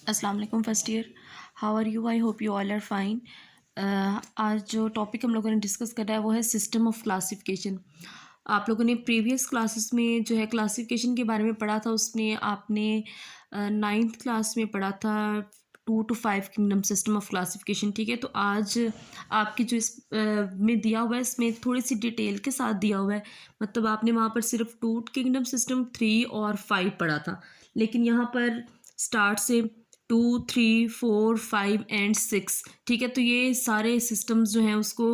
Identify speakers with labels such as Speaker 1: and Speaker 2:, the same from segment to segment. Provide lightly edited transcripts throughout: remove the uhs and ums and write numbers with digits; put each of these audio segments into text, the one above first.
Speaker 1: अस्सलाम वालेकुम first year. How are you? I hope you all are fine. आज जो टॉपिक हम लोगों ने डिस्कस करना है वो है सिस्टम ऑफ क्लासिफिकेशन। आप लोगों ने प्रीवियस क्लासेस में जो है क्लासिफिकेशन के बारे में पढ़ा था, उसमें आपने नाइन्थ क्लास में पढ़ा था 2 to 5 kingdom system of classification. ठीक है, तो आज आपकी जो इस में दिया हुआ है, इसमें थोड़ी सी डिटेल के साथ दिया हुआ है। मतलब आपने वहाँ पर सिर्फ 2 किंगडम सिस्टम 3 और 5 पढ़ा था, लेकिन यहाँ पर स्टार्ट से 2, 3, 4, 5 एंड 6। ठीक है, तो ये सारे सिस्टम्स जो हैं उसको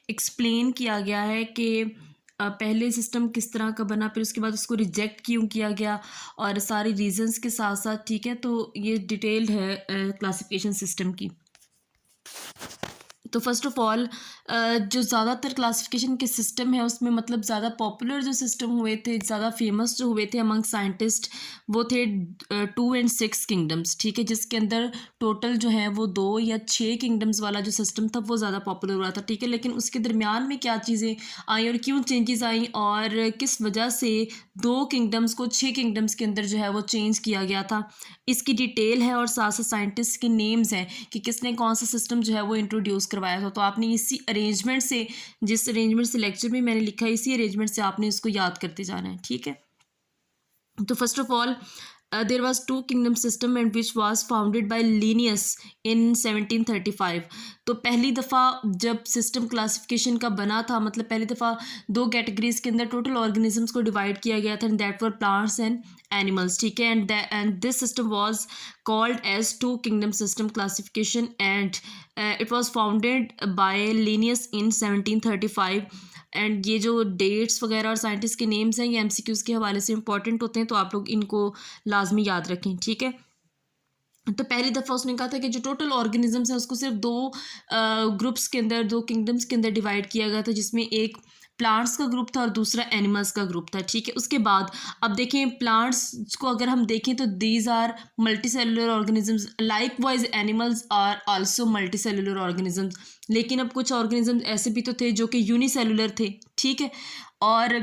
Speaker 1: एक्सप्लेन किया गया है कि पहले सिस्टम किस तरह का बना, फिर उसके बाद उसको रिजेक्ट क्यों किया गया, और सारी रीजंस के साथ साथ। ठीक है, तो ये डिटेल्ड है क्लासिफिकेशन सिस्टम की। तो फर्स्ट ऑफ ऑल जो ज़्यादातर क्लासिफिकेशन के सिस्टम है उसमें मतलब ज़्यादा पॉपुलर जो सिस्टम हुए थे, ज़्यादा फेमस जो हुए थे अमंग साइंटिस्ट, वो थे 2 and 6 किंगडम्स। ठीक है, जिसके अंदर टोटल जो है वो 2 या 6 किंगडम्स वाला जो सिस्टम था वो ज़्यादा पॉपुलर हुआ था। ठीक है, लेकिन उसके दरमियान में क्या चीज़ें आई और क्यों चेंजेस आई और किस वजह से 2 किंगडम्स को 6 किंगडम्स के अंदर जो है वो चेंज किया गया था, इसकी डिटेल है और साथ साथ साइंटिस्ट के नेम्स हैं कि किसने कौन सा सिस्टम जो है वो इंट्रोड्यूस करवाया था। तो आपने इसी अरेंजमेंट से, जिस अरेंजमेंट से लेक्चर में मैंने लिखा है, इसी अरेंजमेंट से आपने इसको याद करते जाना है। ठीक है, तो first of all there was 2 kingdom system and which was founded by Linnaeus in 1735। तो पहली दफ़ा जब सिस्टम क्लासिफिकेशन का बना था, मतलब पहली दफ़ा 2 कैटेगरीज के अंदर टोटल ऑर्गेनिजम्स को डिवाइड किया गया था, and that were plants and animals. ठीक है, and this system was called as 2 kingdom system classification and it was founded by Linnaeus in 1735। And ये जो डेट्स वगैरह और साइंटिस्ट के नेम्स हैं ये एमसीक्यूज़ के हवाले से इंपॉर्टेंट होते हैं, तो आप लोग इनको लाजमी याद रखें। ठीक है, तो पहली दफ़ा उसने कहा था कि जो टोटल ऑर्गेनिजम्स हैं उसको सिर्फ 2 ग्रुप्स के अंदर, 2 किंगडम्स के अंदर डिवाइड किया गया था, जिसमें एक प्लांट्स का ग्रुप था और दूसरा एनिमल्स का ग्रुप था। ठीक है, उसके बाद अब देखें प्लांट्स को अगर हम देखें तो these are multicellular organisms, likewise animals are also multicellular organisms. लेकिन अब कुछ ऑर्गेनिजम्स ऐसे भी तो थे जो कि यूनिसेलुलर थे। ठीक है, और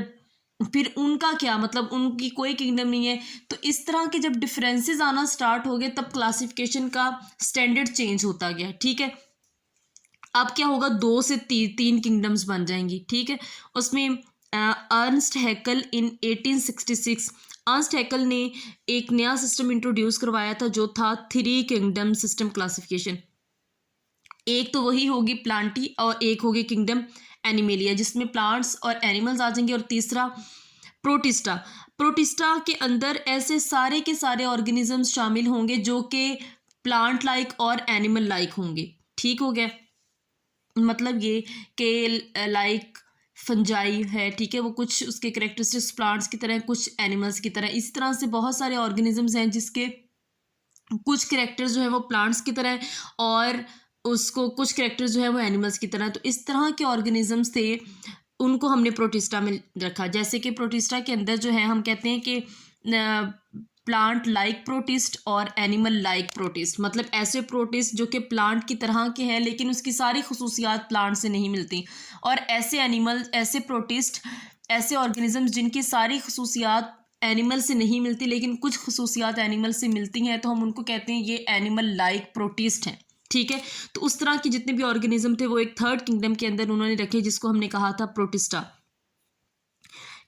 Speaker 1: फिर उनका क्या मतलब, उनकी कोई किंगडम नहीं है। तो इस तरह के जब डिफरेंसेस आना स्टार्ट हो गए तब क्लासिफिकेशन का स्टैंडर्ड चेंज होता गया। ठीक है, अब क्या होगा, 2 से 3 किंगडम्स बन जाएंगी। ठीक है, उसमें अर्नस्ट हैकल इन 1866, अर्नस्ट हैकल ने एक नया सिस्टम इंट्रोड्यूस करवाया था जो था 3 किंगडम सिस्टम क्लासिफिकेशन। एक तो वही होगी प्लांटी और एक होगी किंगडम एनिमेलिया, जिसमें प्लांट्स और एनिमल्स आ जाएंगे, और तीसरा प्रोटिस्टा। प्रोटिस्टा के अंदर ऐसे सारे के सारे ऑर्गेनिजम्स शामिल होंगे जो कि प्लांट लाइक और एनिमल लाइक होंगे। ठीक हो गया, मतलब ये कि लाइक फंजाई है। ठीक है, वो कुछ उसके करेक्टरिस्टिक्स प्लांट्स की तरह हैं, कुछ एनिमल्स की तरह। इसी तरह से बहुत सारे ऑर्गेनिजम्स हैं जिसके कुछ करेक्टर्स जो है वो प्लांट्स की तरह है और उसको कुछ करेक्टर्स जो है वो एनिमल्स की तरह। तो इस तरह के ऑर्गेनिजम्स थे, उनको हमने प्रोटिस्टा में रखा। जैसे कि प्रोटिस्टा के अंदर जो है हम कहते हैं कि प्लांट लाइक प्रोटिस्ट और एनिमल लाइक प्रोटिस्ट, मतलब ऐसे प्रोटिस्ट जो कि प्लांट की तरह के हैं लेकिन उसकी सारी खसूसियात प्लांट से नहीं मिलती, और ऐसे एनिमल, ऐसे प्रोटिस्ट, ऐसे ऑर्गेनिजम्स जिनकी सारी खसूसियात एनिमल से नहीं मिलती लेकिन कुछ खसूसियात एनिमल से मिलती हैं, तो हम उनको कहते हैं ये एनिमल लाइक प्रोटिस्ट हैं। ठीक है, तो उस तरह के जितने भी ऑर्गेनिज्म थे वो एक 3rd किंगडम के अंदर उन्होंने रखे, जिसको हमने कहा था प्रोटिस्टा।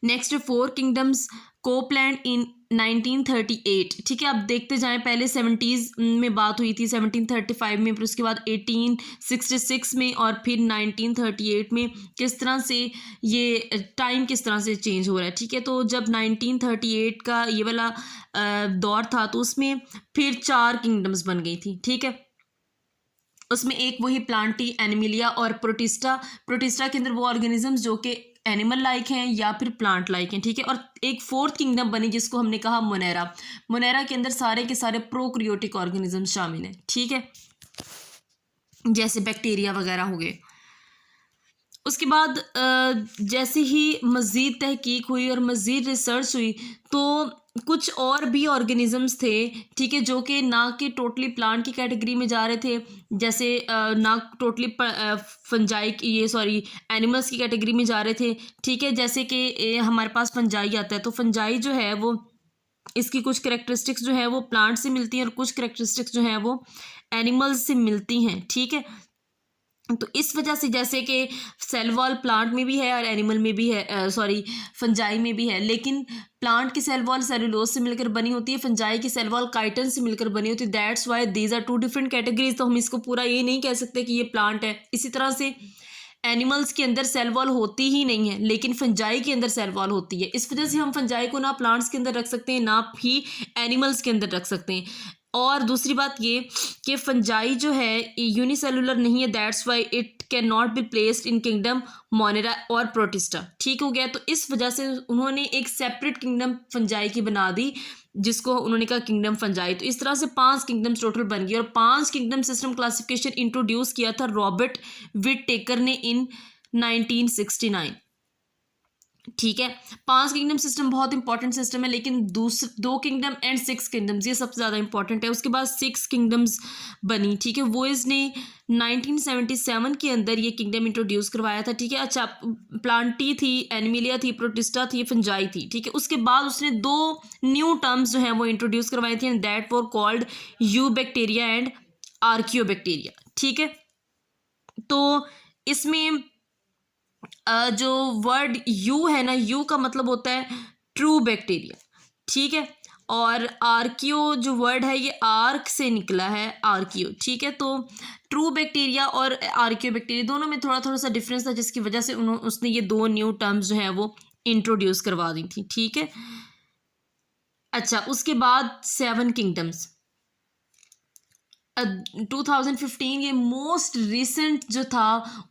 Speaker 1: नेक्स्ट 4 किंगडम्स कोपलैंड इन 1938। ठीक है, अब देखते जाएं, पहले 70s में बात हुई थी, 1735 में, फिर उसके बाद 1866 में, और फिर 1938 में। किस तरह से ये टाइम किस तरह से चेंज हो रहा है। ठीक है, तो जब 1938 का ये वाला दौर था तो उसमें फिर 4 किंगडम्स बन गई थी। ठीक है, उसमें एक वही प्लांटी, एनिमिलिया और प्रोटिस्टा। प्रोटिस्टा के अंदर वो ऑर्गेनिजम्स जो कि एनिमल लाइक हैं या फिर प्लांट लाइक हैं। ठीक है, और एक 4th किंगडम बनी जिसको हमने कहा मोनेरा। मोनेरा के अंदर सारे के सारे प्रोक्रियोटिक ऑर्गेनिजम्स शामिल हैं। ठीक है, जैसे बैक्टीरिया वगैरह हो गए। उसके बाद जैसे ही मज़ीद तहकीक हुई और मज़ीद रिसर्च हुई तो कुछ और भी ऑर्गेनिजम्स थे। ठीक है, जो कि ना कि टोटली प्लांट की कैटेगरी में जा रहे थे, जैसे ना टोटली फंजाई की, ये सॉरी एनिमल्स की कैटेगरी में जा रहे थे। ठीक है, जैसे कि हमारे पास फंजाई आता है, तो फंजाई जो है वो इसकी कुछ करेक्टरिस्टिक्स जो है वो प्लांट से मिलती हैं और कुछ करेक्टरिस्टिक्स जो हैं वो एनिमल्स से मिलती हैं, ठीक है। तो इस वजह से जैसे कि सेल वॉल प्लांट में भी है और एनिमल में भी है, सॉरी फंजाई में भी है, लेकिन प्लांट की सेल वॉल सेलुलोज से मिलकर बनी होती है, फंजाई की सेल वॉल काइटन से मिलकर बनी होती है। That's why these are two different categories. तो हम इसको पूरा ये नहीं कह सकते कि ये प्लांट है। इसी तरह से एनिमल्स के अंदर सेल वॉल होती ही नहीं है, लेकिन फंजाई के अंदर सेल वॉल होती है। इस वजह से हम फंजाई को ना प्लांट्स के अंदर रख सकते हैं ना ही एनिमल्स के अंदर रख सकते हैं। और दूसरी बात ये कि फंजाई जो है यूनिसेलुलर नहीं है, that's why it can not be placed in kingdom Monera और प्रोटिस्टा। ठीक हो गया। तो इस वजह से उन्होंने एक सेपरेट किंगडम फंजाई की बना दी, जिसको उन्होंने कहा किंगडम फंजाई। तो इस तरह से 5 किंगडम्स टोटल बन गई और 5 किंगडम सिस्टम क्लासिफिकेशन इंट्रोड्यूस किया था रॉबर्ट विटेकर ने इन 1969। ठीक है। 5 किंगडम सिस्टम बहुत इंपॉर्टेंट सिस्टम है, लेकिन 2 किंगडम एंड 6 किंगडम्स ये सबसे ज़्यादा इंपॉर्टेंट है। उसके बाद 6 किंगडम्स बनी, ठीक है। वो इसने 1977 के अंदर ये किंगडम इंट्रोड्यूस करवाया था, ठीक है। अच्छा, प्लांटी थी, एनिमिलिया थी, प्रोटिस्टा थी, फंजाई थी, ठीक है। उसके बाद उसने 2 न्यू टर्म्स जो हैं वो इंट्रोड्यूस करवाई थी and that were called you bacteria and आर्कियोबैक्टीरिया, ठीक है। तो इसमें जो वर्ड यू है ना, यू का मतलब होता है ट्रू बैक्टीरिया, ठीक है। और आर्कियो जो वर्ड है ये आर्क से निकला है, आर्कियो, ठीक है। तो ट्रू बैक्टीरिया और आर्कियो बैक्टीरिया दोनों में थोड़ा थोड़ा सा डिफरेंस था, जिसकी वजह से उसने ये 2 न्यू टर्म्स जो है वो इंट्रोड्यूस करवा दी थी, ठीक है। अच्छा, उसके बाद 7 किंगडम्स 2015 ये मोस्ट रिसेंट जो था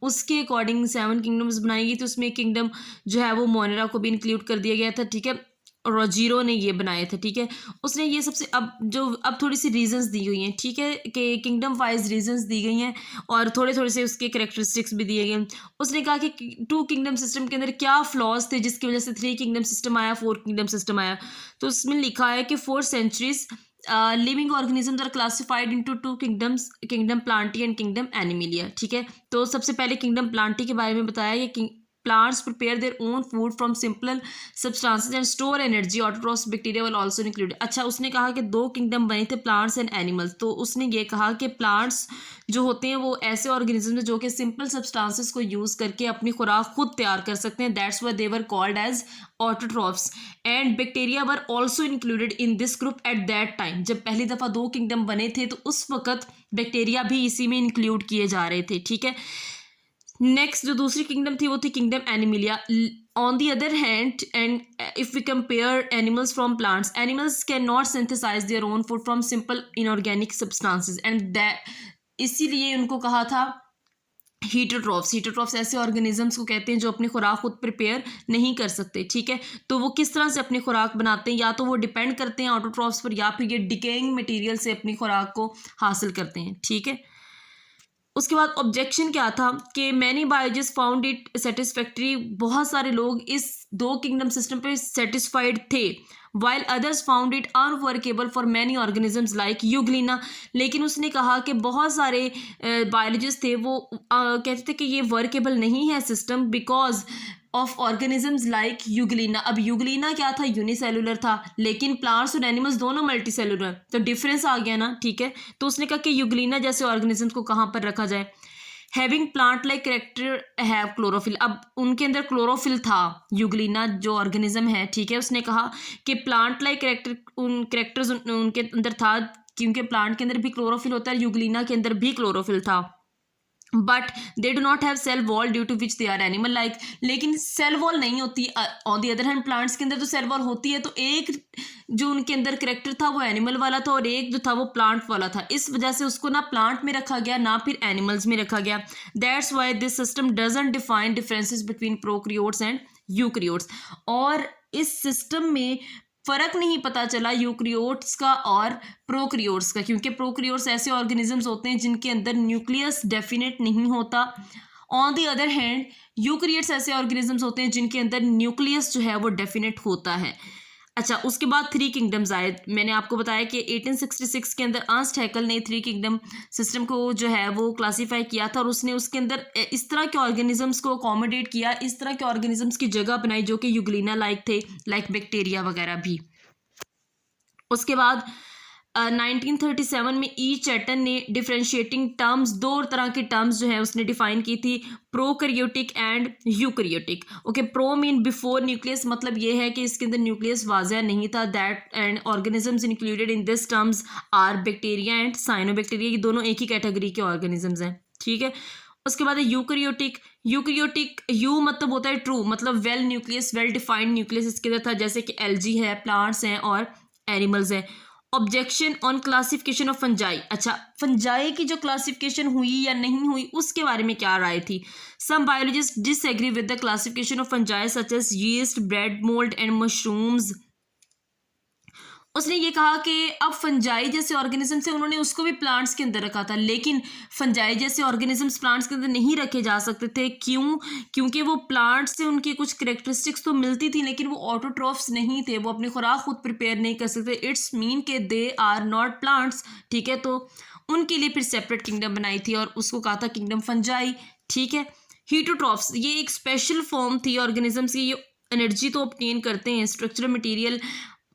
Speaker 1: उसके अकॉर्डिंग 7 किंगडम्स बनाई गई। तो उसमें किंगडम जो है वो मोनेरा को भी इंक्लूड कर दिया गया था, ठीक है। रोजीरो ने ये बनाए थे, ठीक है। उसने ये सबसे अब थोड़ी सी रीजंस दी हुई हैं, ठीक है, कि किंगडम वाइज रीजंस दी गई हैं और थोड़े थोड़े से उसके करेक्टरिस्टिक्स भी दिए गए हैं। उसने कहा कि 2 किंगडम सिस्टम के अंदर क्या फ्लॉज थे जिसकी वजह से 3 किंगडम सिस्टम आया, 4 किंगडम सिस्टम आया। तो उसमें लिखा है कि 4 centuries living organism are classified into 2 kingdoms, kingdom plantae and kingdom animalia, ठीक है। तो सबसे पहले किंगडम प्लांटी के बारे में बताया कि plants prepare their own food from simple substances and store energy. Autotrophs bacteria will also include. अच्छा, उसने कहा कि 2 किंगडम बने थे प्लांट्स एंड एनिमल्स। तो उसने ये कहा कि प्लांट्स जो होते हैं वो ऐसे ऑर्गेनिज्म हैं जो कि सिंपल सब्सटेंसेस को यूज़ करके अपनी खुराक खुद तैयार कर सकते हैं। That's why they were called as autotrophs and bacteria were also included in this group at that time. जब पहली दफ़ा 2 किंगडम बने थे तो उस वक्त बैक्टीरिया भी इसी में इंक्लूड किए जा रहे थे, ठीक है। नेक्स्ट जो दूसरी किंगडम थी वो थी kingdom animalia. On the other hand, and if we compare animals from plants, animals can not synthesize their own food from simple inorganic substances and that, इसीलिए उनको कहा था हीटोट्रॉफ्स। हीटोट्रॉफ्स ऐसे ऑर्गेनिजम्स को कहते हैं जो अपनी खुराक खुद प्रिपेयर नहीं कर सकते, ठीक है। तो वो किस तरह से अपनी खुराक बनाते हैं, या तो वो डिपेंड करते हैं ऑटोट्रॉफ्स पर या फिर ये डिकेइंग मटेरियल से अपनी खुराक को हासिल करते हैं, ठीक है। उसके बाद ऑब्जेक्शन क्या था कि many biologist found it satisfactory. बहुत सारे लोग इस 2 किंगडम सिस्टम पे सेटिस्फाइड थे, while others found it unworkable for many organisms like Euglena. लेकिन उसने कहा कि बहुत सारे बायोलॉजिस्ट थे वो कहते थे कि ये वर्केबल नहीं है system because of organisms like Euglena. अब यूग्लिना क्या था, यूनिसेलुलर था, लेकिन प्लांट्स और एनिमल्स दोनों मल्टीसेलुलर, तो डिफरेंस आ गया ना, ठीक है। तो उसने कहा कि यूग्लिना जैसे ऑर्गेनिजम्स को कहाँ पर रखा जाए। Having plant like character have chlorophyll. अब उनके अंदर क्लोरोफिल था, यूग्लिना जो ऑर्गेनिज्म है, ठीक है। उसने कहा कि प्लांट लाइक करेक्टर्स उनके अंदर था, क्योंकि प्लांट के अंदर भी क्लोरोफिल होता है, यूग्लिना के अंदर भी क्लोरोफिल था, but they do not have cell wall due to which they are animal like. लेकिन सेल वॉल नहीं होती। On the other hand plants के अंदर तो सेल वॉल होती है। तो एक जो उनके अंदर करेक्टर था वो एनिमल वाला था और एक जो था वो प्लांट वाला था। इस वजह से उसको ना प्लांट में रखा गया ना फिर एनिमल्स में रखा गया। That's why this system doesn't define differences between prokaryotes and eukaryotes. और इस सिस्टम में फ़र्क नहीं पता चला यूक्रियोट्स का और प्रोक्रियोट्स का, क्योंकि प्रोक्रियोट्स ऐसे ऑर्गेनिजम्स होते हैं जिनके अंदर न्यूक्लियस डेफिनेट नहीं होता। On the other hand eukaryotes ऐसे ऑर्गेनिजम्स होते हैं जिनके अंदर न्यूक्लियस जो है वो डेफिनेट होता है। अच्छा, उसके बाद 3 किंगडम्स आए। मैंने आपको बताया कि 1866 के अंदर अर्नस्ट हैकल ने 3 किंगडम सिस्टम को जो है वो क्लासीफाई किया था और उसने उसके अंदर इस तरह के ऑर्गेनिजम्स को अकोमोडेट किया, इस तरह के ऑर्गेनिजम्स की जगह बनाई जो कि यूग्लिना लाइक थे, लाइक बैक्टीरिया वगैरह भी। उसके बाद 1937 में ई चैटन ने डिफरेंशिएटिंग टर्म्स, दो तरह की टर्म्स जो है उसने डिफाइन की थी, prokaryotic and eukaryotic. Okay, pro mean before nucleus, मतलब ये है कि इसके अंदर न्यूक्लियस वाज़ा नहीं था। That and organisms included in this terms are bacteria and cyanobacteria, ये दोनों एक ही कैटेगरी के ऑर्गेनिजम्स हैं, ठीक है। उसके बाद है यूकैरियोटिक। यूकैरियोटिक, यू मतलब होता है ट्रू, मतलब well nucleus, well defined nucleus इसके अंदर था, जैसे कि एल्जी है, प्लांट्स हैं और एनिमल्स हैं। Objection on classification of fungi, अच्छा फंजाई की जो क्लासिफिकेशन हुई या नहीं हुई उसके बारे में क्या राय थी। Some biologists disagree with the classification of fungi such as yeast, bread mold and mushrooms. उसने ये कहा कि अब फंजाई जैसे ऑर्गेनिजम्स है, उन्होंने उसको भी प्लांट्स के अंदर रखा था, लेकिन फंजाई जैसे ऑर्गेनिजम्स प्लांट्स के अंदर नहीं रखे जा सकते थे। क्यों? क्योंकि वो प्लांट्स से उनकी कुछ करेक्टरिस्टिक्स तो मिलती थी, लेकिन वो ऑटोट्रॉफ्स नहीं थे, वो अपनी खुराक खुद प्रिपेयर नहीं कर सकते। इट्स मीन के दे आर नॉट प्लांट्स, ठीक है। तो उनके लिए फिर सेपरेट किंगडम बनाई थी और उसको कहा था किंगडम फंजाई, ठीक है। हीटोट्रॉफ्स, ये एक स्पेशल फॉर्म थी ऑर्गेनिजम्स की, ये एनर्जी तो ऑब्टेन करते हैं, स्ट्रक्चरल मटेरियल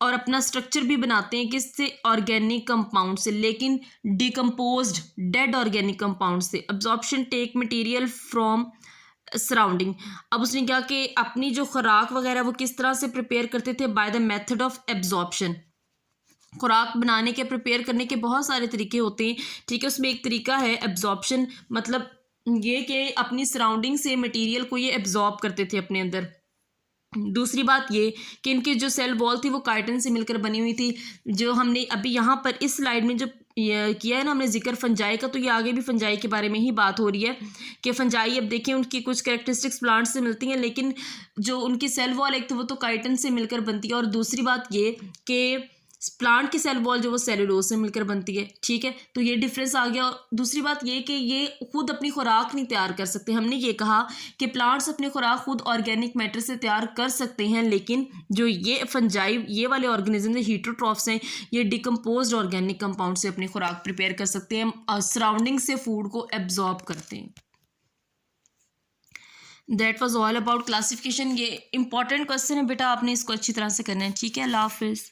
Speaker 1: और अपना स्ट्रक्चर भी बनाते हैं किससे, ऑर्गेनिक कंपाउंड से, लेकिन डिकम्पोज्ड डेड ऑर्गेनिक कंपाउंड से। Absorption take material from surrounding, अब उसने क्या कि अपनी जो खुराक वगैरह वो किस तरह से प्रिपेयर करते थे, by the method of absorption. खुराक बनाने के, प्रिपेयर करने के बहुत सारे तरीके होते हैं, ठीक है। उसमें एक तरीका है एब्जॉर्प्शन, मतलब ये कि अपनी सराउंडिंग से मटेरियल को ये एब्जॉर्ब करते थे अपने अंदर। दूसरी बात ये कि इनकी जो सेल वॉल थी वो काइटिन से मिलकर बनी हुई थी। जो हमने अभी यहाँ पर इस स्लाइड में जो ये किया है ना हमने जिक्र फंजाई का, तो ये आगे भी फंजाई के बारे में ही बात हो रही है कि फंजाई, अब देखें उनकी कुछ कैरेक्टरिस्टिक्स प्लांट से मिलती हैं, लेकिन जो उनकी सेल वॉल एक तो वो तो काइटिन से मिलकर बनती है, और दूसरी बात ये कि प्लांट की सेल वॉल जो वो सेलुलोज से मिलकर बनती है, ठीक है। तो ये डिफरेंस आ गया। और दूसरी बात ये कि ये खुद अपनी खुराक नहीं तैयार कर सकते। हमने ये कहा कि प्लांट्स अपनी खुराक खुद ऑर्गेनिक मैटर से तैयार कर सकते हैं, लेकिन जो ये फंजाई, ये वाले ऑर्गेनिज्म हीटरोट्रॉफ्स हैं, ये डिकम्पोज्ड ऑर्गेनिक कंपाउंड से अपनी खुराक प्रिपेयर कर सकते हैं और सराउंडिंग से फूड को एब्जॉर्ब करते हैं। That was all about classification. ये इंपॉर्टेंट क्वेश्चन है बेटा, आपने इसको अच्छी तरह से करना है, ठीक है। अल्लाह हाफिज़।